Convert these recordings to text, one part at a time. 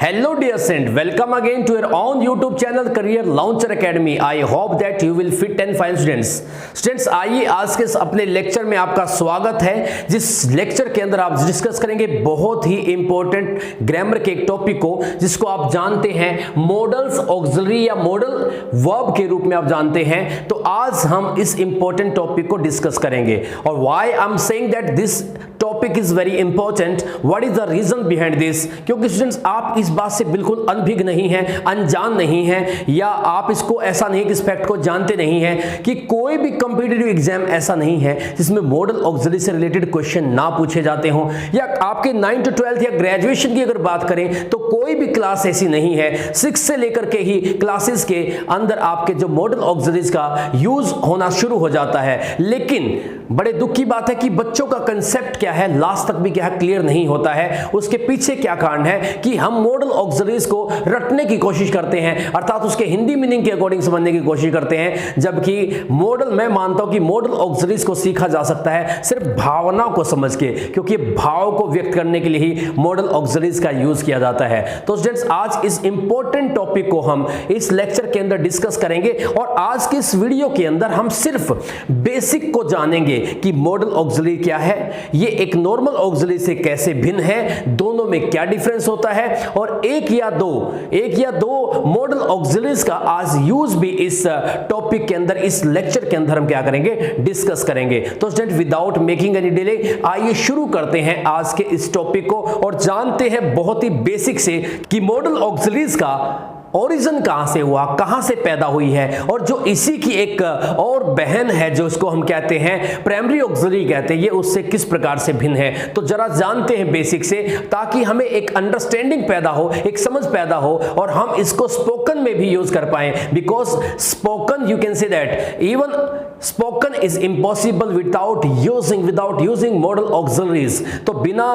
Hello dear student, welcome again to your own YouTube channel Career Launcher Academy. I hope that you will fit and fine students. Students आइए आज के अपने lecture में आपका स्वागत है, जिस लेक्चर के अंदर आप डिस्कस करेंगे बहुत ही इंपॉर्टेंट ग्रामर के एक टॉपिक को जिसको आप जानते हैं मॉडल्स ऑक्सिलरी या मॉडल वर्ब के रूप में आप जानते हैं। तो आज हम इस इंपॉर्टेंट टॉपिक को डिस्कस करेंगे और why I am saying that this topic is very important, what is the reason behind this. क्योंकि स्टूडेंट्स आप इस बात से बिल्कुल अनभिज्ञ नहीं है, अनजान नहीं है, या आप इसको ऐसा नहीं कि इस फैक्ट को जानते नहीं है कि कोई भी कॉम्पिटिटिव एग्जाम ऐसा नहीं है जिसमें मॉडल ऑक्सिलरी से रिलेटेड क्वेश्चन ना पूछे जाते हों। या आपके 9th to 12th या ग्रेजुएशन की अगर बात करें तो कोई भी क्लास ऐसी नहीं है 6 से लेकर के ही क्लासेस के अंदर आपके जो मॉडल ऑक्सिलरीज का यूज होना शुरू हो जाता है। लेकिन बड़े दुख की बात है कि बच्चों का कंसेप्ट क्या है, लास्ट तक भी क्या है, क्लियर नहीं होता है। उसके पीछे क्या कारण है कि हम मॉडल ऑक्सिलरीज को रटने की कोशिश करते हैं, अर्थात उसके हिंदी मीनिंग के अकॉर्डिंग समझने की कोशिश करते हैं, जबकि मॉडल, मैं मानता हूं कि मॉडल ऑक्सिलरीज को सीखा जा सकता है सिर्फ भावना को समझ के, क्योंकि भाव को व्यक्त करने के लिए ही मॉडल ऑक्सिलरीज का यूज किया जाता है। तो स्टूडेंट्स आज इस इंपॉर्टेंट टॉपिक को हम इस लेक्चर के अंदर डिस्कस करेंगे और आज के इस वीडियो के अंदर हम सिर्फ बेसिक को जानेंगे कि मॉडल ऑक्सिलरी क्या है, ये एक नॉर्मल ऑक्सिलरी से कैसे भिन्न है, दोनों में क्या डिफरेंस होता है, और एक या दो मॉडल ऑक्सिलरीज का आज यूज भी इस टॉपिक के अंदर, इस लेक्चर के अंदर हम क्या करेंगे, डिस्कस करेंगे। तो student without making any delay आइए शुरू करते हैं आज के इस टॉपिक को और जानते हैं बहुत ही बेसिक से कि मॉडल ऑक्सिलरीज का ओरिजिन कहां से हुआ, कहां से पैदा हुई है, और जो इसी की एक और बहन है जो इसको हम कहते हैं प्राइमरी ऑक्सिलरी कहते हैं, ये उससे किस प्रकार से भिन्न है। तो जरा जानते हैं बेसिक से, ताकि हमें एक अंडरस्टैंडिंग पैदा हो, एक समझ पैदा हो और हम इसको स्पोकन में भी यूज कर पाए। Because spoken you can say that even spoken is impossible without using model auxiliaries. तो बिना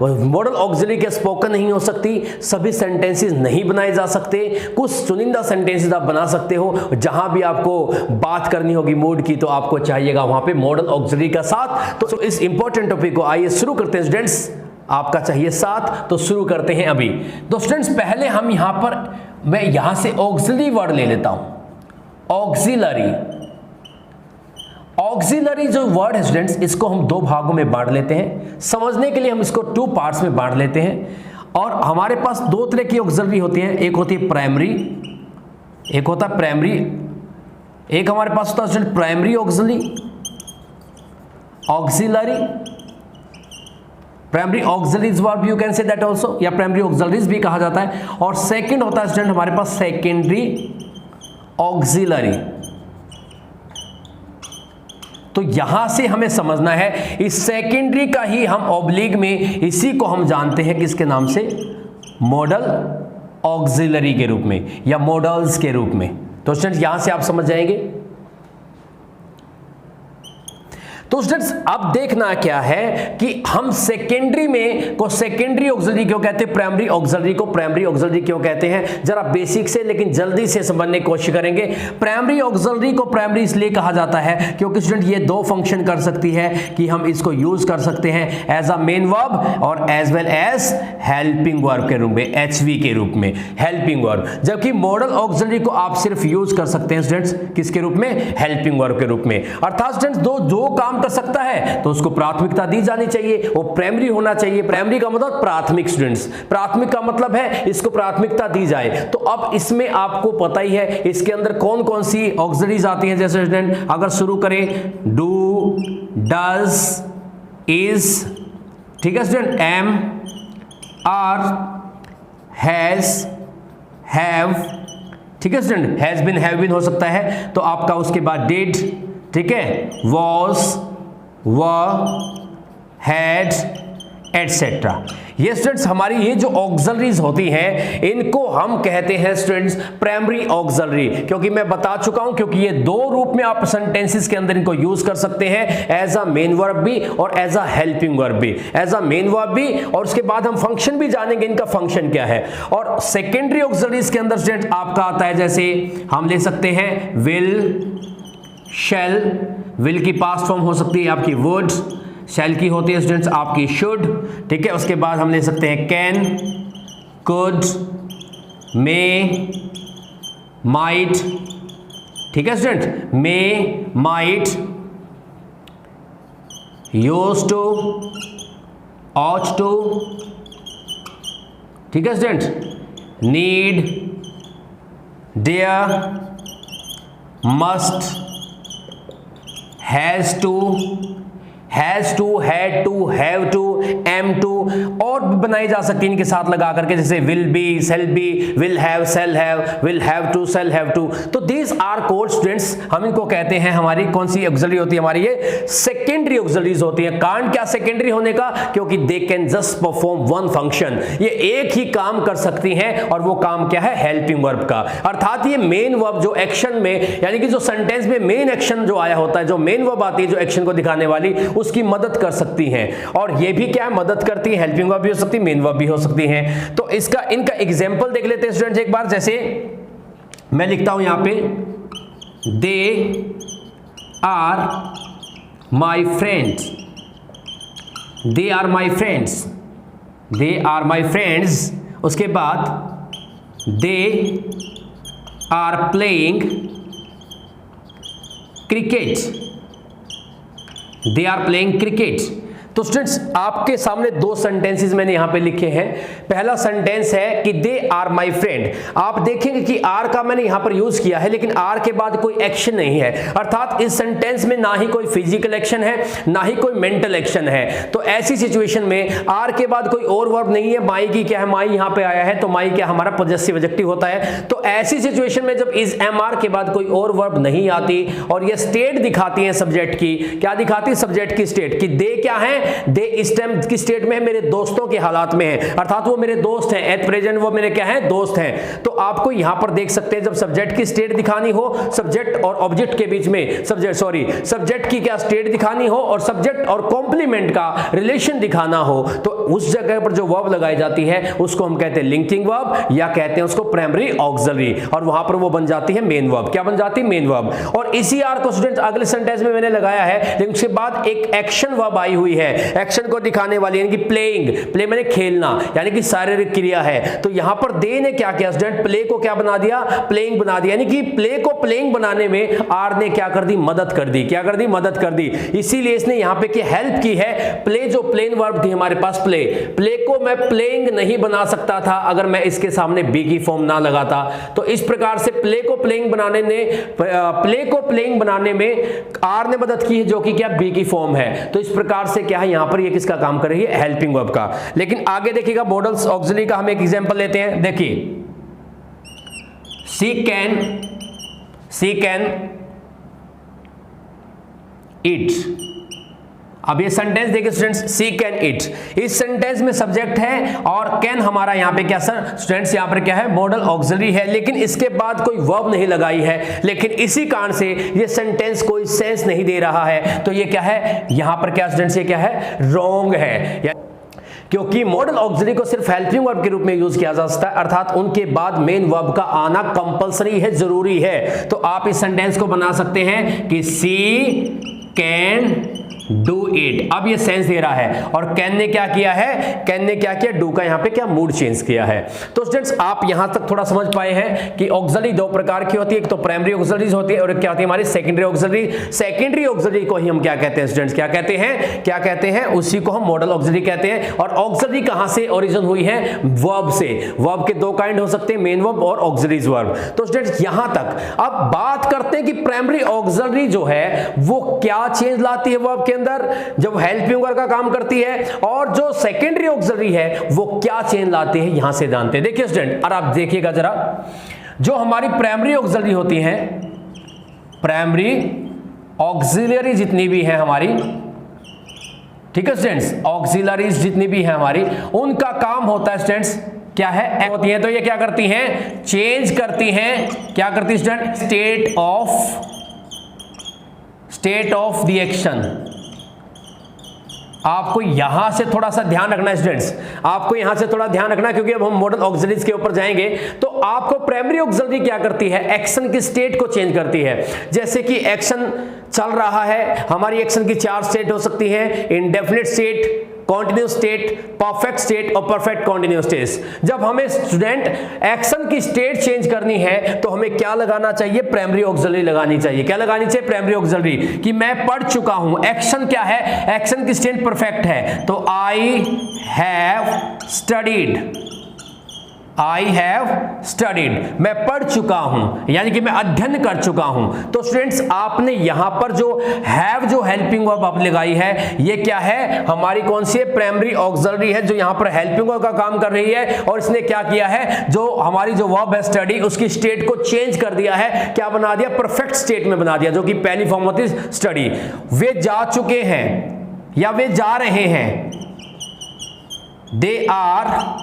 मॉडल ऑक्सिलरी के स्पोकन नहीं हो सकती, सभी सेंटेंसेस नहीं बनाए जा सकते, कुछ चुनिंदा सेंटेंसेस आप बना सकते हो। जहां भी आपको बात करनी होगी मूड की तो आपको चाहिएगा वहां पे मॉडल ऑक्सिलरी का साथ। तो इस इंपॉर्टेंट टॉपिक को आइए शुरू करते हैं स्टूडेंट्स, आपका चाहिए साथ तो शुरू करते हैं अभी। तो स्टूडेंट्स पहले हम यहां पर, मैं यहां से ऑक्सिलरी वर्ड ले लेता हूं, ऑक्सिलरी जो वर्ड है स्टूडेंट्स, इसको हम दो भागों में बांट लेते हैं। समझने के लिए हम इसको 2 पार्ट्स में बांट लेते हैं। और हमारे पास 2 तरह की ऑक्सिलरी होती है, एक होती है प्राइमरी, एक होता है प्राइमरी, एक हमारे पास होता है primary auxiliary, primary auxiliaries verb you can say that also, या प्राइमरी ऑक्सिलरीज भी कहा जाता है। और सेकंड होता है स्टूडेंट हमारे पास सेकेंडरी ऑक्सिलरी। तो यहां से हमें समझना है इस सेकेंडरी का ही हम ऑब्लिग में इसी को हम जानते हैं किसके नाम से, मॉडल ऑक्सिलरी के रूप में या मॉडल्स के रूप में। तो स्टूडेंट्स यहां से आप समझ जाएंगे। तो स्टूडेंट्स अब देखना क्या है कि हम सेकेंडरी में को सेकेंडरी ऑक्सिलरी क्यों कहते हैं, प्राइमरी ऑक्सिलरी को प्राइमरी ऑक्सिलरी क्यों कहते हैं, जरा बेसिक से लेकिन जल्दी से समझने की कोशिश करेंगे। प्राइमरी ऑक्सिलरी को प्राइमरी इसलिए कहा जाता है क्योंकि स्टूडेंट ये 2 फंक्शन कर सकती है कि हम इसको यूज कर सकते हैं एज अ मेन वर्ब और as well as helping verb के रूप में, HV के रूप में, हेल्पिंग वर्ब। जबकि मॉडल ऑक्सिलरी को आप सिर्फ यूज कर सकते हैं स्टूडेंट्स किसके रूप में, हेल्पिंग वर्ब के रूप में। अर्थात स्टूडेंट्स जो काम कर सकता है तो उसको प्राथमिकता दी जानी चाहिए, वो प्राइमरी होना चाहिए। प्राइमरी का मतलब प्राथमिक स्टूडेंट्स, प्राथमिक का मतलब है इसको प्राथमिकता दी जाए। तो अब इसमें आपको पता ही है इसके अंदर कौन कौन सी ऑक्सिलरीज आती हैं। जैसे स्टूडेंट अगर शुरू करें डू, डज, इज, ठीक है student, am, are, has, have, ठीक है student, has been, have been हो सकता है। तो आपका उसके बाद डिड, ठीक है, वॉज, वर, हैड, एटसेट्रा। ये स्टूडेंट्स हमारी ये जो ऑक्सिलरीज होती हैं इनको हम कहते हैं स्टूडेंट्स प्राइमरी ऑक्सिलरी, क्योंकि मैं बता चुका हूं क्योंकि ये 2 रूप में आप सेंटेंसेस के अंदर इनको यूज कर सकते हैं, एज अ मेन वर्ब भी और एज अ हेल्पिंग वर्ब भी, एज अ मेन वर्ब भी, और उसके बाद हम फंक्शन भी जानेंगे इनका फंक्शन क्या है। और सेकेंडरी ऑक्सिलरीज के अंदर स्टूडेंट आपका आता है, जैसे हम ले सकते हैं विल, शैल, विल की पास्ट फॉर्म हो सकती है आपकी वुड, शैल की होती है स्टूडेंट्स आपकी शुड, ठीक है। उसके बाद हम ले सकते हैं कैन, could, may, might, ठीक है student, may, might, used to, ought to, ठीक है student, need, dare, must, has to, had to, have to, am to, और भी बनाई जा सकती है इनके साथ लगा करके, जैसे will be, shall be, will have, shall have, will have to, shall have to। तो these are called students, हम इनको कहते हैं हमारी कौन सी ऑक्सिलरी होती है हमारी, ये सेकेंडरी ऑक्सिलरीज होती है। कारण क्या सेकेंडरी होने का, क्योंकि they can just perform one function, ये एक ही काम कर सकती हैं, और वो काम क्या है, हेल्पिंग वर्ब का। अर्थात ये मेन वर्ब जो एक्शन में, यानी कि जो सेंटेंस में मेन एक्शन जो आया होता है, जो मेन वर्ब आती है जो एक्शन को दिखाने वाली, उसकी मदद कर सकती हैं। और ये भी क्या है, मदद करती है, हेल्पिंग वर्ब भी हो सकती है, मेन वर्ब भी हो सकती हैं। तो इनका एग्जांपल देख लेते हैं स्टूडेंट्स एक बार। जैसे मैं लिखता हूं यहां पे, they are my friends, they are my friends, they are my friends. उसके बाद they are playing cricket, they are playing cricket. तो स्टूडेंट्स आपके सामने दो सेंटेंसेस मैंने यहां पे लिखे हैं। पहला सेंटेंस है कि दे आर माय फ्रेंड। आप देखेंगे कि आर का मैंने यहां पर यूज किया है, लेकिन आर के बाद कोई एक्शन नहीं है। अर्थात इस सेंटेंस में ना ही कोई फिजिकल एक्शन है, ना ही कोई मेंटल एक्शन है। तो ऐसी सिचुएशन में आर के बाद कोई और वर्ब नहीं है। माई की क्या है, माई यहां पे आया है, तो माई क्या हमारा पॉजेसिव एडजेक्टिव होता है। तो ऐसी सिचुएशन में जब इस एम आर के बाद कोई और वर्ब नहीं आती और ये स्टेट दिखाती है सब्जेक्ट की, क्या दिखाती है, सब्जेक्ट की स्टेट, कि दे क्या है, दे इस टाइम की स्टेट में है, मेरे दोस्तों के हालात में है। अर्थात वो मेरे दोस्त हैं, एट प्रेजेंट वो मेरे क्या है, दोस्त हैं। तो आपको यहां पर देख सकते हैं, जब सब्जेक्ट की स्टेट दिखानी हो, सब्जेक्ट और ऑब्जेक्ट के बीच में, सब्जेक्ट की क्या स्टेट दिखानी हो और सब्जेक्ट और कॉम्प्लीमेंट का रिलेशन दिखाना हो, तो उस जगह पर जो वर्ब लगाई जाती है उसको हम कहते हैं लिंकिंग वर्ब, या कहते हैं उसको प्राइमरी ऑक्सिलरी, और वहां पर वो बन जाती है मेन वर्ब। क्या बन जाती है, मेन वर्ब। और इसी आर को स्टूडेंट अगले सेंटेंस में मैंने लगाया है, लेकिन उसके बाद एक एक्शन वर्ब आई हुई है, एक्शन को दिखाने वाली, यानी कि प्लेइंग, प्ले मैंने खेलना, यानी कि शारीरिक क्रिया है। तो यहां पर दे ने क्या किया स्टूडेंट, प्ले को क्या बना दिया, प्लेइंग बना दिया, यानी कि प्ले को प्लेइंग बनाने में आर ने क्या कर दी, मदद कर दी। क्या कर दी, मदद कर दी। इसीलिए इसने यहां पे क्या हेल्प की है। प्ले जो प्लेन वर्ब थी हमारे पास, प्ले को मैं प्लेइंग नहीं बना सकता था अगर मैं इसके सामने बी की फॉर्म ना लगाता। तो इस प्रकार से प्ले को प्लेइंग बनाने में आर ने मदद की है, जो कि क्या बी की फॉर्म है। तो इस प्रकार से क्या है, यहां पर ये किसका काम कर रही है, हेल्पिंग वर्ब का। लेकिन आगे देखिएगा मॉडल्स ऑक्सिलरी का हम एक एग्जांपल लेते हैं। देखिए, शी कैन ईट। अब ये सेंटेंस देखिए स्टूडेंट्स, सी कैन ईट, इस सेंटेंस में सब्जेक्ट है और कैन हमारा यहाँ पे क्या सर स्टूडेंट्स, यहाँ पर क्या है, मॉडल ऑक्सिलरी है, लेकिन इसके बाद कोई वर्ब नहीं लगाई है। लेकिन इसी कारण से ये सेंटेंस कोई सेंस नहीं दे रहा है। तो ये क्या है, यहाँ पर क्या स्टूडेंट्स, ये क्या है, रॉन्ग है, क्योंकि मॉडल ऑक्सिलरी को सिर्फ हेल्पिंग वर्ब के रूप में यूज किया जा सकता है। अर्थात उनके बाद मेन वर्ब का आना कंपलसरी है, जरूरी है। तो आप इस सेंटेंस को बना सकते हैं कि सी कैन डू इट। अब ये सेंस दे रहा है, और कैन ने क्या किया है, कैन ने क्या किया, डू का यहां पे क्या मूड चेंज किया है। तो स्टूडेंट्स आप यहां तक थोड़ा समझ पाए हैं कि ऑक्सिलरी दो प्रकार की होती है, एक तो प्राइमरी ऑक्सिलरीज होती है और एक क्या होती है हमारी सेकेंडरी ऑक्सिलरी। सेकेंडरी ऑक्सिलरी को ही हम क्या कहते हैं स्टूडेंट्स, क्या कहते हैं, उसी को हम मॉडल ऑक्सिलरी कहते हैं। और ऑक्सिलरी कहां से ओरिजिन हुई है, वर्ब से। वर्ब के दो काइंड हो सकते हैं, मेन वर्ब और ऑक्सिलरीज वर्ब। तो स्टूडेंट्स यहां तक अब बात करते हैं कि प्राइमरी ऑक्सिलरी जो है वो क्या चेंज लाती है वर्ब के अंदर, जब हेल्पिंग वर्ब का काम करती है, और जो सेकेंडरी ऑक्सिलरी है वो क्या चेंज लाती है, यहां से जानते हैं। देखिए स्टूडेंट, और आप देखिएगा जरा, जो हमारी प्राइमरी ऑक्सिलरी होती हैं, प्राइमरी ऑक्सिलरी जितनी भी है हमारी, ठीक है स्टूडेंट्स, ऑक्सिलरीज जितनी भी है हमारी, उनका काम होता है स्टूडेंट्स क्या है, होती है। तो ये क्या करती हैं, चेंज करती हैं, क्या करती है student, state of the action. आपको यहां से थोड़ा सा ध्यान रखना है स्टूडेंट्स, आपको यहां से थोड़ा ध्यान रखना, क्योंकि अब हम मॉडल ऑक्सिलरीज के ऊपर जाएंगे। तो आपको प्राइमरी ऑक्सिलरी क्या करती है, एक्शन की स्टेट को चेंज करती है। जैसे कि एक्शन चल रहा है। हमारी एक्शन की 4 स्टेट हो सकती हैं, indefinite state, continuous state, perfect state और परफेक्ट कॉन्टिन्यूस स्टेट। जब हमें स्टूडेंट एक्शन की स्टेट चेंज करनी है तो हमें क्या लगाना चाहिए? प्राइमरी ऑक्सिलरी लगानी चाहिए। क्या लगानी चाहिए? Primary auxiliary. कि मैं पढ़ चुका हूं, एक्शन क्या है? एक्शन की स्टेट परफेक्ट है, तो I have studied, I have studied, मैं पढ़ चुका हूं, यानी कि मैं अध्ययन कर चुका हूं। तो स्टूडेंट्स आपने यहां पर जो हैव जो हेल्पिंग वर्ब आप लगाई है, ये क्या है? हमारी कौन सी है? प्राइमरी ऑक्सिलरी है, जो यहां पर हेल्पिंग वर्ब का काम कर रही है। और इसने क्या किया है? जो हमारी जो वर्ब है स्टडी, उसकी स्टेट को चेंज कर दिया है। क्या बना दिया? परफेक्ट स्टेट में बना दिया, जो कि पहली फॉर्म होती है स्टडी। वे जा चुके हैं या वे जा रहे हैं, दे आर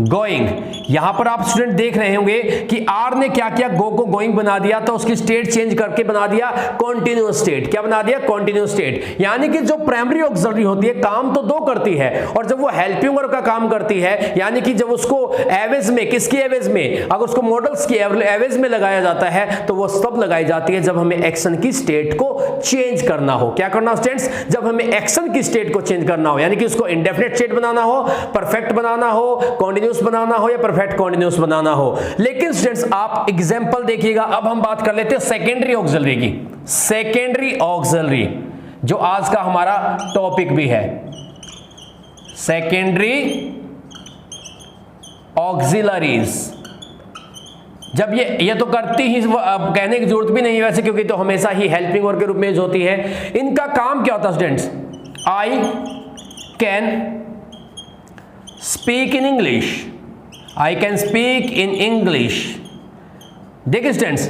गोइंग। यहां पर आप स्टूडेंट देख रहे होंगे कि आर ने क्या किया? गो को गोइंग बना दिया, तो उसकी स्टेट चेंज करके बना दिया कॉन्टिन्यूअस स्टेट। क्या बना दिया? Continuous state. यानी कि जो प्राइमरी ऑक्सिलरी होती है काम तो 2 करती है, और जब वो हेल्पिंग वर्ब का काम करती है, यानी कि जब उसको एवेज में, किसकी एवेज में? अगर उसको मॉडल्स की एवेज में लगाया जाता है तो वो तब लगाई जाती है जब हमें एक्शन की स्टेट को चेंज करना हो। क्या करना स्टूडेंट्स? जब हमें एक्शन की स्टेट को चेंज करना हो, यानी कि उसको इंडेफिनिट स्टेट बनाना हो, परफेक्ट बनाना हो, बनाना हो या परफेक्ट कॉन्टिन्यूअस बनाना हो। लेकिन स्टूडेंट्स आप एग्जांपल देखिएगा। अब हम बात कर लेते हैं सेकेंडरी ऑक्सिलरी की। सेकेंडरी ऑक्सिलरी जो आज का हमारा टॉपिक भी है, सेकेंडरी ऑक्सिलरीज। जब ये तो करती ही, कहने की जरूरत भी नहीं है वैसे, क्योंकि तो हमेशा ही हेल्पिंग वर्ब के रूप में यूज होती है। इनका काम क्या होता है students? I can speak in English, I can speak in English. देखिए स्टूडेंट्स,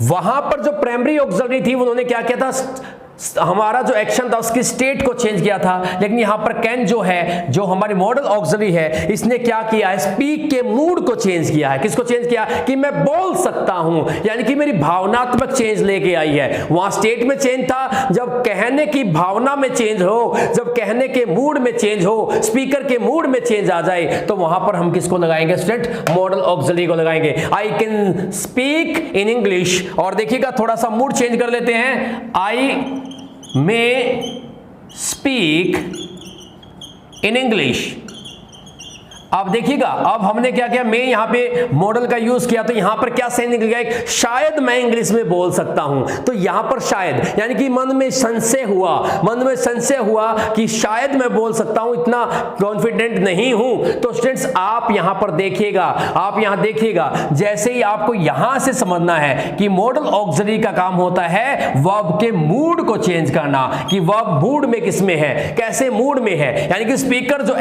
वहां पर जो प्राइमरी ऑक्सिलरी थी उन्होंने क्या किया था? हमारा जो एक्शन था उसकी स्टेट को चेंज किया था। लेकिन यहां पर कैन जो है, जो हमारी मॉडल ऑक्सिलरी है, इसने क्या किया है? स्पीक के मूड को चेंज किया है। किसको चेंज किया? कि मैं बोल सकता हूं, यानी कि मेरी भावनात्मक चेंज लेके आई है। वहां स्टेट में चेंज था, जब कहने की भावना में चेंज हो, जब कहने के मूड में चेंज हो, स्पीकर के मूड में चेंज आ जाए, तो वहां पर हम किसको लगाएंगे स्टूडेंट? मॉडल ऑक्सिलरी को लगाएंगे। I can speak in English. और देखिएगा थोड़ा सा मूड चेंज कर लेते हैं, आई may speak in English। अब देखिएगा, अब हमने क्या किया? मैं यहां पे मॉडल का यूज किया, तो यहां पर क्या सेंस निकल गया? शायद मैं इंग्लिश में बोल सकता हूं। तो यहां पर शायद, यानी कि मन में संशय हुआ, मन में संशय हुआ कि शायद मैं बोल सकता हूं, इतना कॉन्फिडेंट नहीं हूं। तो स्टूडेंट्स आप यहां पर देखिएगा, आप यहां देखिएगा, जैसे ही आपको यहां से समझना है कि मॉडल ऑक्सिलरी का काम होता है वर्ब के मूड को चेंज करना, कि वर्ब मूड में किसमें है, कैसे मूड में है। यानी कि स्पीकर जो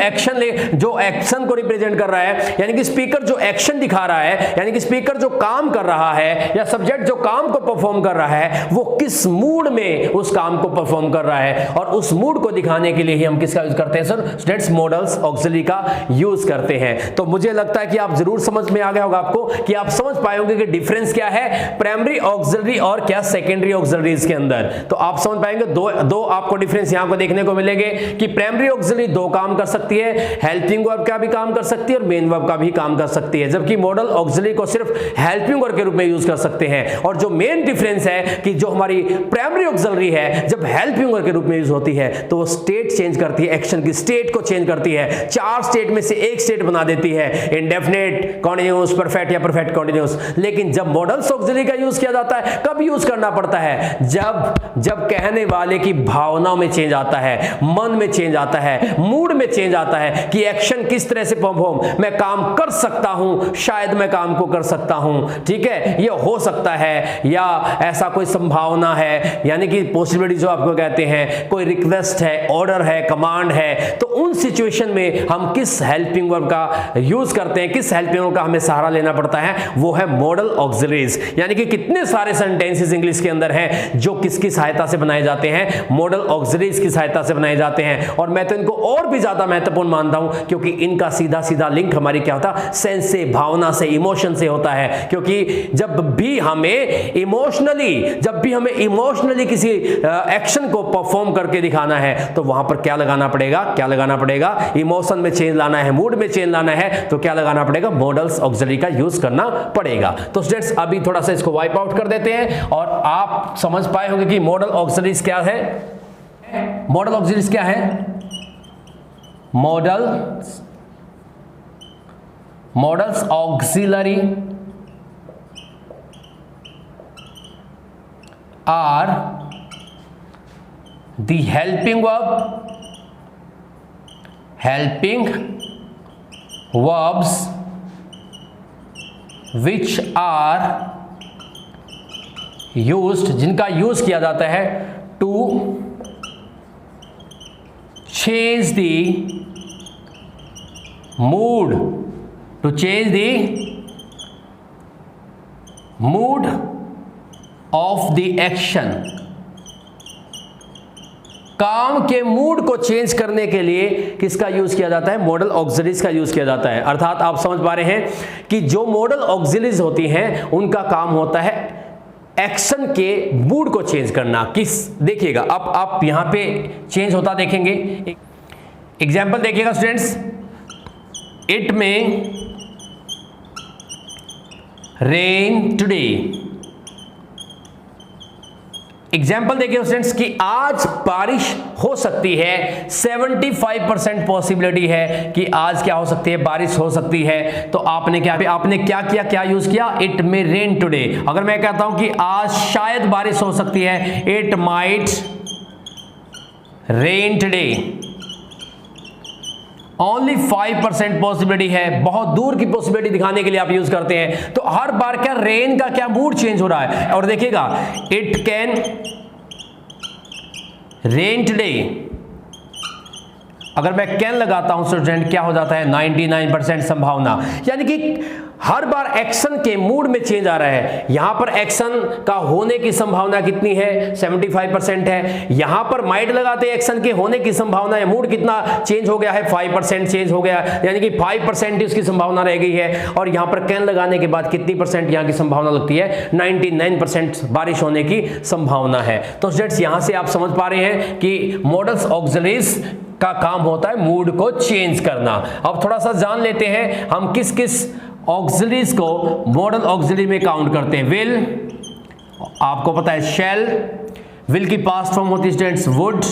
एक्शन को रिप्रेजेंट कर रहा है, यानी कि स्पीकर जो एक्शन दिखा रहा है, यानी कि स्पीकर जो काम कर रहा है, या सब्जेक्ट जो काम को परफॉर्म कर रहा है, वो किस मूड में उस काम को परफॉर्म कर रहा है। और उस मूड को दिखाने के लिए ही हम किसका यूज करते हैं सर? स्टूडेंट्स मॉडल्स ऑक्सिलरी का यूज करते हैं। तो मुझे लगता है कि आप जरूर समझ में आ गया होगा आपको, कि आप समझ पाए होंगे कि डिफरेंस क्या है प्राइमरी ऑक्सिलरी और क्या सेकेंडरी ऑक्सिलरीज के अंदर। तो आप समझ पाएंगे दो आपको डिफरेंस यहां को देखने को मिलेंगे, कि प्राइमरी ऑक्सिलरी 2 काम कर सकती है, हेल्पिंग वर्ब का भी काम कर सकती है और मेन वर्ब का भी काम कर सकती है, जबकि मॉडल ऑक्सिलरी को सिर्फ हेल्पिंग वर्ब के रूप में यूज कर सकते हैं। और जो मेन डिफरेंस है कि जो हमारी प्राइमरी ऑक्सिलरी है, जब हेल्पिंग वर्ब के रूप में यूज होती है तो वो स्टेट चेंज करती है, एक्शन की स्टेट को चेंज करती है। 4 स्टेट में से एक स्टेट बना देती है, इंडेफिनिट, कॉन्टिन्यूअस, परफेक्ट या परफेक्ट कॉन्टिन्यूअस। लेकिन जब मॉडल्स ऑक्सिलरी का यूज किया जाता है, कब यूज करना पड़ता है? जब कहने वाले की भावनाओं में चेंज आता है, मन में चेंज आता है, मूड में चेंज आता है, कि एक्शन किस तरह से मैं काम कर सकता हूं, शायद मैं काम को कर सकता हूं, ठीक है, ये हो सकता है, या ऐसा कोई संभावना है, यानी कि पॉसिबिलिटी जो आपको कहते हैं, कोई रिक्वेस्ट है, ऑर्डर है, कमांड है। तो उन सिचुएशन में हम किस हेल्पिंग वर्ब का यूज करते हैं, किस हेल्पिंग वर्ब का हमें सहारा लेना पड़ता है? वो है मॉडल ऑक्सिलरीज। यानी कि कितने सारे सेंटेंसेस इंग्लिश के अंदर हैं जो किसकी सहायता से बनाए जाते हैं? मॉडल ऑक्सिलरीज की सहायता से बनाए जाते हैं। और मैं तो इनको और भी ज्यादा महत्वपूर्ण मानता हूं, क्योंकि इनका सीधा सीधा लिंक हमारी क्या होता है, सेंस से, भावना से, इमोशन से होता है। क्योंकि जब भी हमें इमोशनली किसी एक्शन को परफॉर्म करके दिखाना है तो वहां पर क्या लगाना पड़ेगा, इमोशन में चेंज लाना है, मूड में चेंज लाना है तो क्या लगाना पड़ेगा, मॉडल्स ऑक्सिलरी का यूज करना पड़ेगा। तो स्टूडेंट्स अभी थोड़ा सा इसको वाइप आउट कर देते हैं और आप समझ पाए होंगे कि मॉडल ऑक्सिलरीज क्या है। मॉडल ऑक्सिलरीज क्या है? Modals auxiliary are the helping verbs which are used, जिनका यूज किया जाता है to change the mood of the action। काम के मूड को चेंज करने के लिए किसका यूज किया जाता है, मॉडल ऑक्सिलरीज का यूज किया जाता है। अर्थात आप समझ पा रहे हैं कि जो मॉडल ऑक्सिलरीज होती हैं उनका काम होता है एक्शन के मूड को चेंज करना। देखिएगा अब आप यहां पे चेंज होता देखेंगे। एग्जाम्पल देखिएगा स्टूडेंट्स, इट में रेन टुडे। एग्जाम्पल देखिए स्टूडेंट्स कि आज बारिश हो सकती है, 75% पॉसिबिलिटी है कि आज क्या हो सकती है, बारिश हो सकती है। तो आपने क्या किया, क्या यूज किया, इट में रेन टुडे। अगर मैं कहता हूं कि आज शायद बारिश हो सकती है, it might rain today. Only 5% possibility है, बहुत दूर की पॉसिबिलिटी दिखाने के लिए आप यूज करते हैं। तो हर बार क्या रेन का क्या मूड चेंज हो रहा है। और देखिएगा इट कैन रेन टुडे, अगर मैं कैन लगाता हूं स्टूडेंट क्या हो जाता है, 99% संभावना। यानी कि हर बार एक्शन के मूड में चेंज आ रहा है। यहां पर एक्शन का होने की संभावना कितनी है, 75% है। यहां पर माइट लगाते हैं, एक्शन के होने की संभावना है, मूड कितना चेंज हो गया है, 5% चेंज हो गया, यानी कि 5% ही उसकी संभावना रह गई है। और यहां पर कैन लगाने के बाद कितनी परसेंट यहां की संभावना लगती है, 99% बारिश होने की संभावना है। तो स्टूडेंट्स यहां से आप समझ पा रहे हैं कि मॉडल्स ऑक्सिलरीज का काम होता है मूड को चेंज करना। अब थोड़ा सा जान लेते हैं हम किस किस ऑक्सिलरीज को मॉडल ऑक्सिलरी में काउंट करते हैं। विल, आपको पता है शैल, विल की पास्ट फॉर्म होती है स्टूडेंट्स वुड,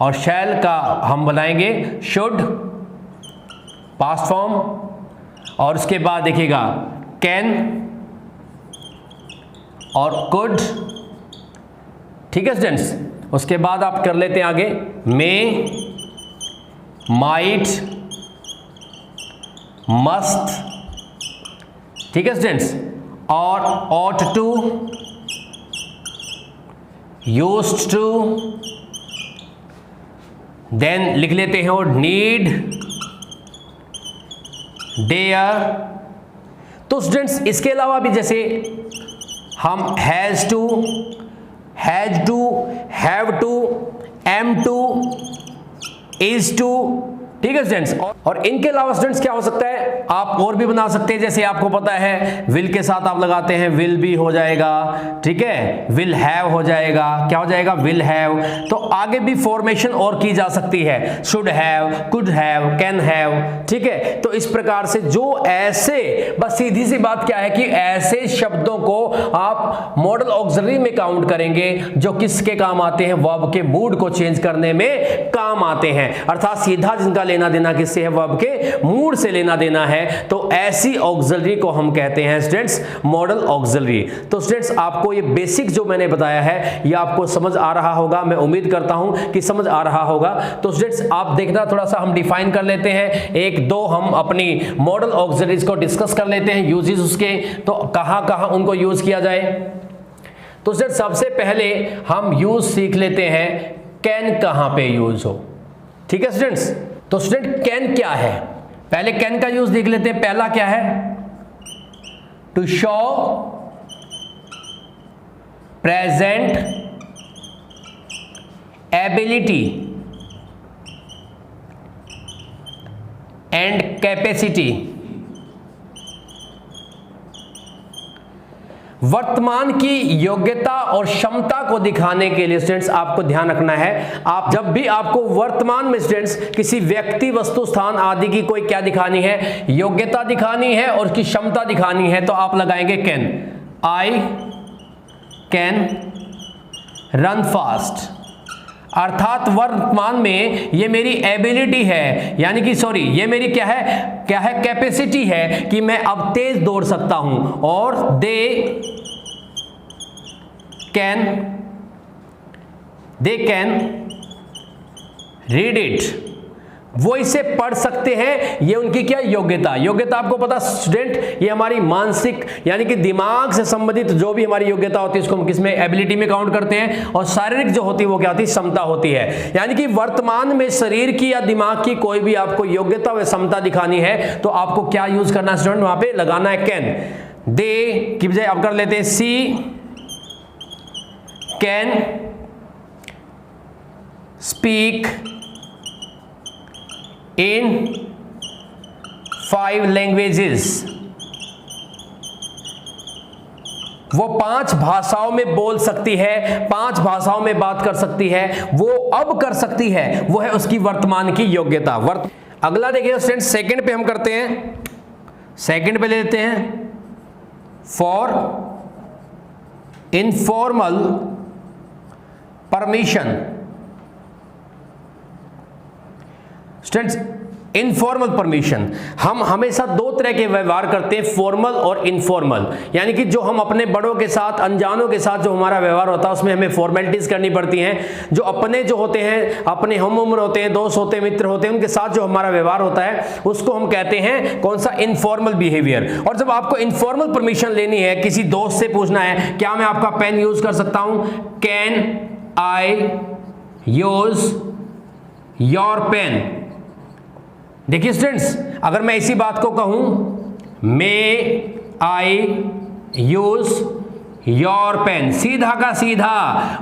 और शैल का हम बनाएंगे शुड पास्ट फॉर्म। और उसके बाद देखिएगा कैन और कुड, ठीक है स्टूडेंट्स। उसके बाद आप कर लेते हैं आगे मे, माइट, मस्ट, ठीक है स्टूडेंट्स। और ought to, used to, then लिख लेते हैं और नीड, डेयर। तो स्टूडेंट्स इसके अलावा भी जैसे हम has to, has to, have to, am to, is to, ठीक है स्टूडेंट्स। और इनके अलावा स्टूडेंट्स क्या हो सकता है, आप और भी बना सकते हैं। जैसे आपको पता है विल के साथ आप लगाते हैं विल बी हो जाएगा, ठीक है, विल हैव हो जाएगा, क्या हो जाएगा, विल हैव। तो आगे भी फॉर्मेशन और की जा सकती है, should have, could have, can have, ठीक है। तो इस प्रकार से जो ऐसे, बस सीधी सी बात क्या है कि ऐसे शब्दों को आप मॉडल ऑक्सिलरी में काउंट करेंगे जो किसके काम आते हैं, वर्ब के मूड को चेंज करने में काम आते हैं। अर्थात सीधा जिनका लेना देना किससे है, वर्ब के मूड से लेना देना है। तो ऐसी ऑक्सिलरी को हम कहते हैं स्टूडेंट्स मॉडल ऑक्सिलरी। तो स्टूडेंट्स आपको ये बेसिक जो मैंने बताया है ये आपको समझ आ रहा होगा, मैं उम्मीद करता हूं कि समझ आ रहा होगा। तो स्टूडेंट्स आप देखना थोड़ा सा हम डिफाइन कर लेते हैं, एक दो हम अपनी मॉडल ऑक्सिलरीज को डिस्कस कर लेते हैं, यूजेस उसके, तो कहां कहां उनको यूज किया जाए। तो स्टूडेंट्स सबसे पहले हम यूज सीख लेते हैं कैन कहां पे यूज हो, ठीक है स्टूडेंट्स। तो स्टूडेंट कैन क्या है, पहले कैन का यूज देख लेते हैं। पहला क्या है, to show present ability and capacity. वर्तमान की योग्यता और क्षमता को दिखाने के लिए स्टूडेंट्स आपको ध्यान रखना है, आप जब भी आपको वर्तमान में स्टूडेंट्स किसी व्यक्ति, वस्तु, स्थान आदि की कोई क्या दिखानी है, योग्यता दिखानी है और उसकी क्षमता दिखानी है, तो आप लगाएंगे can. I can run fast, अर्थात वर्तमान में ये मेरी एबिलिटी है, यानी कि सॉरी ये मेरी क्या है कैपेसिटी है कि मैं अब तेज दौड़ सकता हूं। और दे कैन रीड इट, वो इसे पढ़ सकते हैं। ये उनकी क्या योग्यता आपको पता स्टूडेंट, ये हमारी मानसिक यानी कि दिमाग से संबंधित जो भी हमारी योग्यता होती है उसको हम किसमें, एबिलिटी में काउंट करते हैं। और शारीरिक जो होती है वो क्या होती है, क्षमता होती है। यानी कि वर्तमान में शरीर की या दिमाग की कोई भी आपको योग्यता व क्षमता दिखानी है तो आपको क्या यूज करना है स्टूडेंट, वहां पे लगाना है कैन। दे की बजाय अब कर लेते हैं सी कैन स्पीक in 5 languages, वो 5 भाषाओं में बोल सकती है, 5 भाषाओं में बात कर सकती है, वो अब कर सकती है, वो है उसकी वर्तमान की योग्यता। अगला देखिए स्टूडेंट, सेकंड पे हम करते हैं, सेकंड पे ले लेते हैं for informal permission. Students informal permission, हम हमेशा दो तरह के व्यवहार करते हैं, फॉर्मल और इनफॉर्मल। यानी कि जो हम अपने बड़ों के साथ, अनजानों के साथ जो हमारा व्यवहार होता है उसमें हमें फॉर्मेलिटीज करनी पड़ती हैं। जो अपने जो होते हैं, अपने हम उम्र होते हैं, दोस्त होते हैं, मित्र होते हैं, उनके साथ जो हमारा व्यवहार होता है उसको हम कहते हैं कौन सा, इनफॉर्मल बिहेवियर। और जब आपको इनफॉर्मल परमिशन लेनी है, किसी दोस्त से पूछना है क्या मैं आपका पेन यूज कर सकता हूं, can I use your pen. देखिए स्टूडेंट्स, अगर मैं इसी बात को कहूं may I use your pen, सीधा का सीधा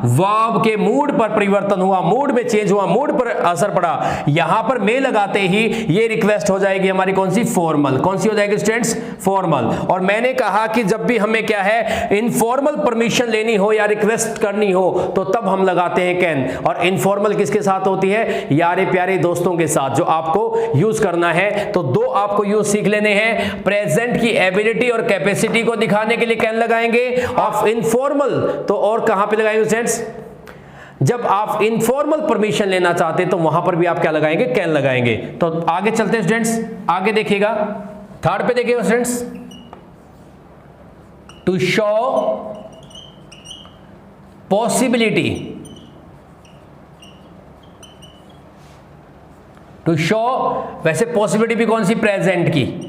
वर्ब के मूड पर परिवर्तन हुआ, मूड में चेंज हुआ, मूड पर असर पड़ा। यहां पर मे लगाते ही ये रिक्वेस्ट हो जाएगी हमारी कौन सी, फॉर्मल। कौन सी हो जाएगी स्टूडेंट्स, फॉर्मल। और मैंने कहा कि जब भी हमें क्या है, इनफॉर्मल परमिशन लेनी हो या रिक्वेस्ट करनी हो तो तब हम लगाते हैं कैन। और इनफॉर्मल किसके साथ होती है, यारे प्यारे दोस्तों के साथ, जो आपको यूज करना है। तो दो आपको यूज सीख लेने हैं, प्रेजेंट की एबिलिटी और कैपेसिटी को दिखाने के लिए कैन लगाएंगे। इनफॉर्मल तो और कहां पे लगाएंगे स्टूडेंट्स, जब आप इनफॉर्मल परमिशन लेना चाहते हैं तो वहां पर भी आप क्या लगाएंगे, कैन लगाएंगे। तो आगे चलते हैं स्टूडेंट्स, आगे देखिएगा, थर्ड पे देखिएगा students, to show possibility. To show, वैसे पॉसिबिलिटी भी कौन सी, प्रेजेंट की,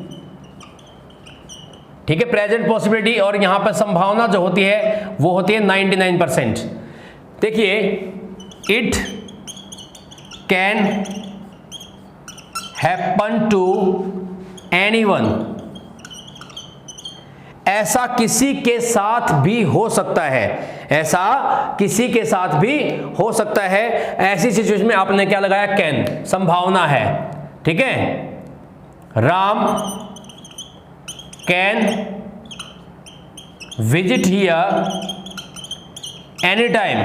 ठीक है, प्रेजेंट पॉसिबिलिटी। और यहां पर संभावना जो होती है वो होती है 99%। देखिए, it can happen to anyone, ऐसा किसी के साथ भी हो सकता है, ऐसा किसी के साथ भी हो सकता है। ऐसी सिचुएशन में आपने क्या लगाया, कैन, संभावना है, ठीक है। Ram can visit here any time,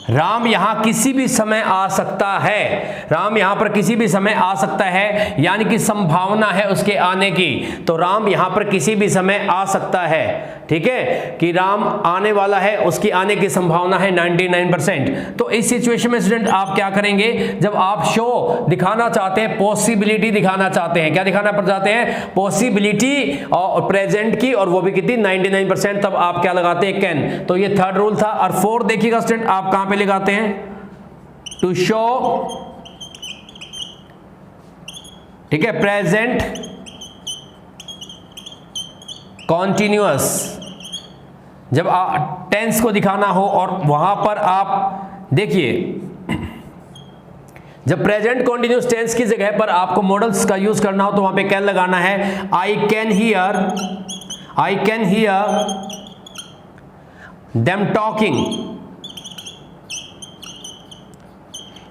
Ram यहां किसी भी समय आ सकता है, राम यहां पर किसी भी समय आ सकता है, यानी कि संभावना है उसके आने की। तो राम यहां पर किसी भी समय आ सकता है, ठीक है, कि राम आने वाला है, उसकी आने की संभावना है 99%। तो इस सिचुएशन में स्टूडेंट आप क्या करेंगे, जब आप शो दिखाना चाहते हैं, पॉसिबिलिटी दिखाना चाहते हैं, क्या दिखाना पड़ जाते हैं, पॉसिबिलिटी और प्रेजेंट की, और वो भी कितनी, 99%, तब आप क्या लगाते हैं, कैन। तो ये थर्ड रूल था। और फोर्थ देखिएगा स्टूडेंट, आप कहां पे लगाते हैं, टू शो, ठीक है, प्रेजेंट कॉन्टिन्यूअस। जब टेंस को दिखाना हो और वहां पर आप देखिए, जब प्रेजेंट कॉन्टिन्यूअस टेंस की जगह पर आपको मॉडल्स का यूज करना हो तो वहां पे कैन लगाना है। I can hear them talking,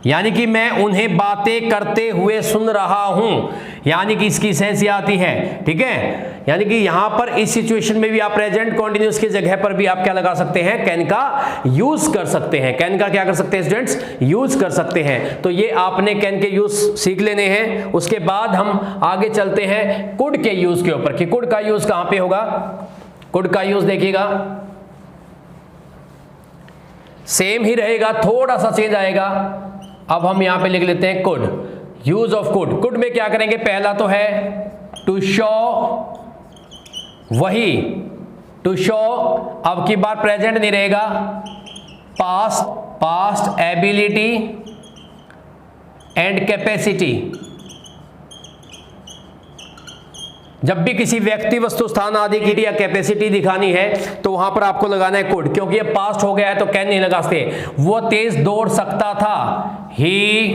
यानी कि मैं उन्हें बातें करते हुए सुन रहा हूं, यानी कि इसकी सेंस ये आती है। ठीक है, यानी कि यहां पर इस सिचुएशन में भी आप प्रेजेंट कंटिन्यूअस की जगह पर भी आप क्या लगा सकते हैं, कैन का यूज कर सकते हैं। कैन का क्या कर सकते हैं स्टूडेंट्स, यूज कर सकते हैं। तो ये आपने कैन के यूज सीख लेने हैं। उसके बाद हम आगे चलते हैं कुड के यूज के ऊपर कि कुड का यूज कहां पे होगा। कुड का यूज देखिएगा सेम ही रहेगा, थोड़ा सा चेंज आएगा। अब हम यहां पे लिख लेते हैं could, use of could. Could में क्या करेंगे, पहला तो है टू शो, वही टू शो अब की बार प्रेजेंट नहीं रहेगा, पास्ट एबिलिटी एंड कैपेसिटी। जब भी किसी व्यक्ति, वस्तु, स्थान आदि की या कैपेसिटी दिखानी है तो वहां पर आपको लगाना है कुड, क्योंकि ये पास्ट हो गया है तो कैन नहीं लगा सकते। वो तेज दौड़ सकता था, ही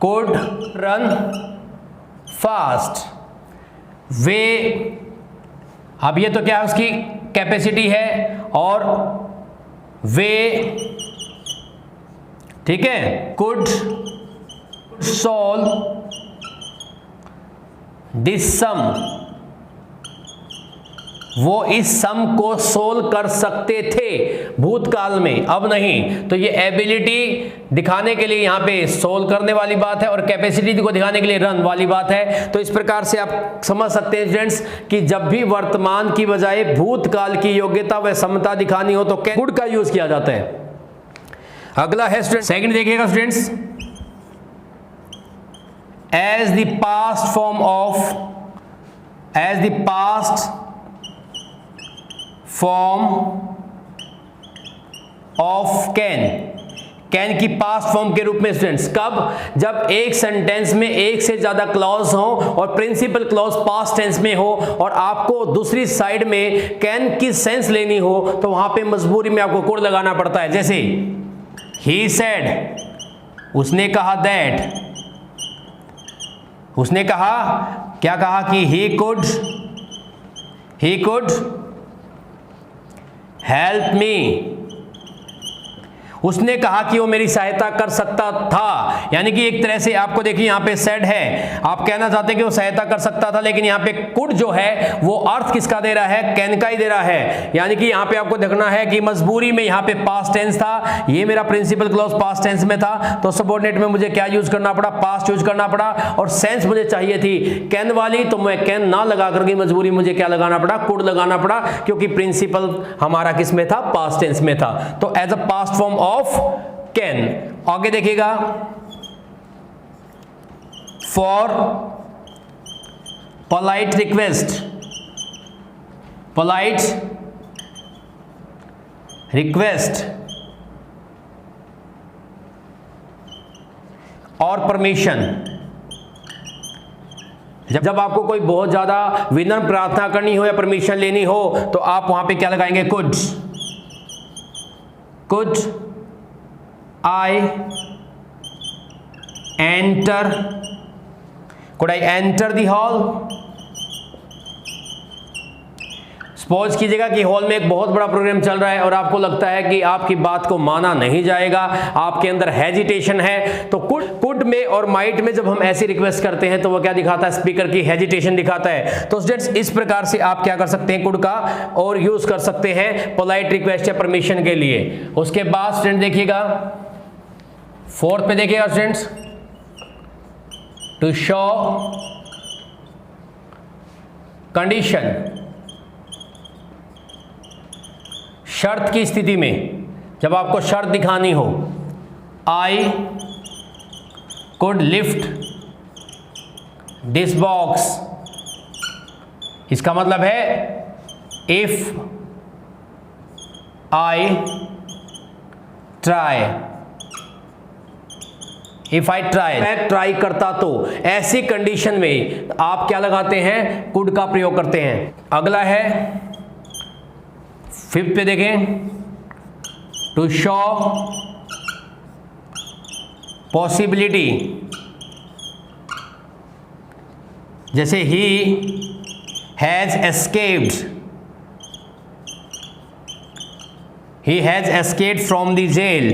कुड रन फास्ट। वे, अब ये तो क्या है, उसकी कैपेसिटी है, और वे, ठीक है, कुड सॉल्व दिस सम, वो इस सम को सोल्व कर सकते थे भूतकाल में, अब नहीं। तो ये एबिलिटी दिखाने के लिए यहां पे सोल्व करने वाली बात है, और कैपेसिटी को दिखाने के लिए रन वाली बात है। तो इस प्रकार से आप समझ सकते हैं स्टूडेंट्स कि जब भी वर्तमान की बजाय भूतकाल की योग्यता व क्षमता दिखानी हो तो कुड का यूज किया जाता है। अगला है स्टूडेंट, सेकंड देखिएगा students, as the past form of can की पास्ट फॉर्म के रूप में स्टूडेंट्स कब, जब एक सेंटेंस में एक से ज्यादा क्लॉज हो और प्रिंसिपल क्लॉज पास्ट टेंस में हो और आपको दूसरी साइड में कैन की सेंस लेनी हो तो वहां पे मजबूरी में आपको कुड लगाना पड़ता है। जैसे he said, उसने कहा, दैट, उसने कहा, क्या कहा कि he could help me, उसने कहा कि वो मेरी सहायता कर सकता था। यानी कि एक तरह से आपको देखिए यहां पे सेड है, आप कहना चाहते हैं कि वो सहायता कर सकता था, लेकिन यहां पे कुड जो है वो अर्थ किसका दे रहा है, कैन का ही दे रहा है। यानी कि यहां पे आपको देखना है कि मजबूरी में यहां पे पास्ट टेंस था, ये मेरा प्रिंसिपल क्लॉज पास्ट टेंस में था, तो सबऑर्डिनेट में मुझे क्या यूज करना पड़ा, पास्ट यूज करना पड़ा, और सेंस मुझे चाहिए थी कैन वाली, तो मैं कैन ना लगा करके मजबूरी मुझे क्या लगाना पड़ा, कुड लगाना पड़ा, क्योंकि प्रिंसिपल हमारा किस में था, पास्ट टेंस में था। तो as a past form of can. आगे देखिएगा, फॉर पोलाइट रिक्वेस्ट और परमिशन। जब आपको कोई बहुत ज्यादा विनम्र प्रार्थना करनी हो या परमिशन लेनी हो तो आप वहां पे क्या लगाएंगे, could I enter the hall। Suppose कीजिएगा कि हॉल में एक बहुत बड़ा प्रोग्राम चल रहा है और आपको लगता है कि आपकी बात को माना नहीं जाएगा, आपके अंदर हेजिटेशन है, तो कुड में और माइट में जब हम ऐसी रिक्वेस्ट करते हैं तो वो क्या दिखाता है, स्पीकर की हेजिटेशन दिखाता है। तो स्टूडेंट्स इस प्रकार से आप क्या कर सकते हैं, कुड का और यूज कर सकते हैं पोलाइट रिक्वेस्ट या परमिशन के लिए। उसके बाद स्टूडेंट देखिएगा, फोर्थ पे देखिएगा स्टूडेंट्स, टू शो कंडीशन। शर्त की स्थिति में जब आपको शर्त दिखानी हो, I could lift this box, इसका मतलब है if I try, if I try, मैं ट्राई करता तो, ऐसी कंडीशन में आप क्या लगाते हैं, कुड का प्रयोग करते हैं। अगला है फिफ्थ पे देखें, टू शो पॉसिबिलिटी। जैसे ही has escaped from the jail,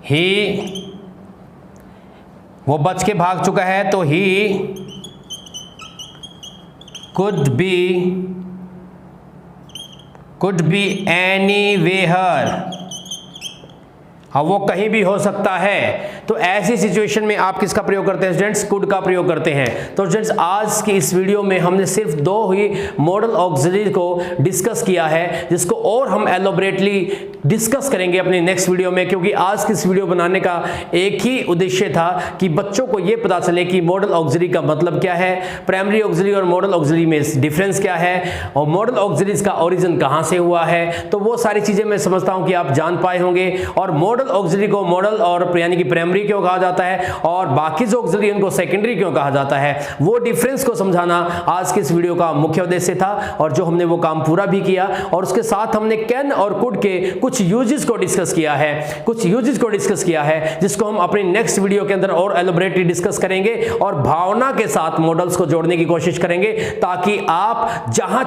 he, वो बच के भाग चुका है तो ही कुड बी एनीवेयर, अब वो कहीं भी हो सकता है। तो ऐसी सिचुएशन में आप किसका प्रयोग करते हैं स्टूडेंट्स? कुड का प्रयोग करते हैं। तो स्टूडेंट्स आज की इस वीडियो में हमने सिर्फ 2 ही मॉडल ऑक्सिलरी को डिस्कस किया है, जिसको और हम एलोबरेटली डिस्कस करेंगे अपने नेक्स्ट वीडियो में, क्योंकि आज की इस वीडियो बनाने का एक ही उद्देश्य था कि बच्चों को ये पता चले कि मॉडल ऑक्सिलरी का मतलब क्या है, प्राइमरी ऑक्सिलरी और मॉडल ऑक्सिलरी में डिफरेंस क्या है, और मॉडल ऑक्सिलरीज का ओरिजिन कहाँ से हुआ है। तो वो सारी चीजें मैं समझता हूं कि आप जान पाए होंगे। और मॉडल ऑक्सिलरी को मॉडल और यानी कि प्राइमरी क्यों कहा जाता है और बाकी जो ऑक्सिलरी उनको सेकेंडरी क्यों कहा जाता है, वो डिफरेंस को समझाना आज के इस वीडियो का मुख्य उद्देश्य था, और जो हमने वो काम पूरा भी किया। और उसके साथ हमने कैन और कुड के कुछ यूजेस को डिस्कस किया है, जिसको हम अपनी नेक्स्ट वीडियो के अंदर और एलोबरेटली डिस्कस करेंगे और भावना के साथ मॉडल्स को जोड़ने की कोशिश करेंगे, ताकि आप जहां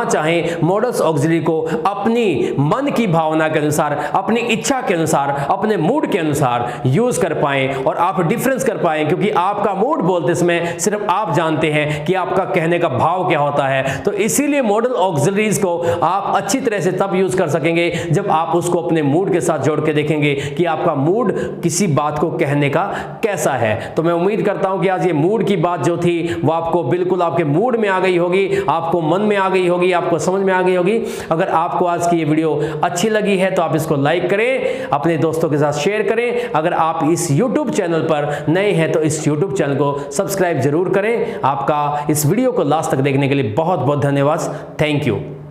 चाहें मॉडल्स ऑक्सिलरी को अपनी मन की भावना के अनुसार, अपनी इच्छा के अनुसार, अपने मूड के अनुसार यूज कर पाएं और आप डिफरेंस कर पाएं, क्योंकि आपका मूड बोलते समय सिर्फ आप जानते हैं कि आपका कहने का भाव क्या होता है। तो इसीलिए मॉडल ऑक्सिलरीज को आप अच्छी तरह से तब यूज कर सकेंगे जब आप उसको अपने मूड के साथ जोड़ के देखेंगे कि आपका मूड किसी बात को कहने का कैसा है। तो मैं उम्मीद करता हूं कि आज ये मूड की बात जो थी वो आपको बिल्कुल आपके मूड में आ गई होगी, आपको मन में आ गई होगी, आपको समझ में आ गई होगी। अगर आपको आज की ये वीडियो अच्छी लगी है तो आप इसको लाइक करें, अपने दोस्तों के साथ शेयर करें। अगर आप इस YouTube चैनल पर नए हैं तो इस YouTube चैनल को सब्सक्राइब जरूर करें। आपका इस वीडियो को लास्ट तक देखने के लिए बहुत बहुत धन्यवाद। Thank you.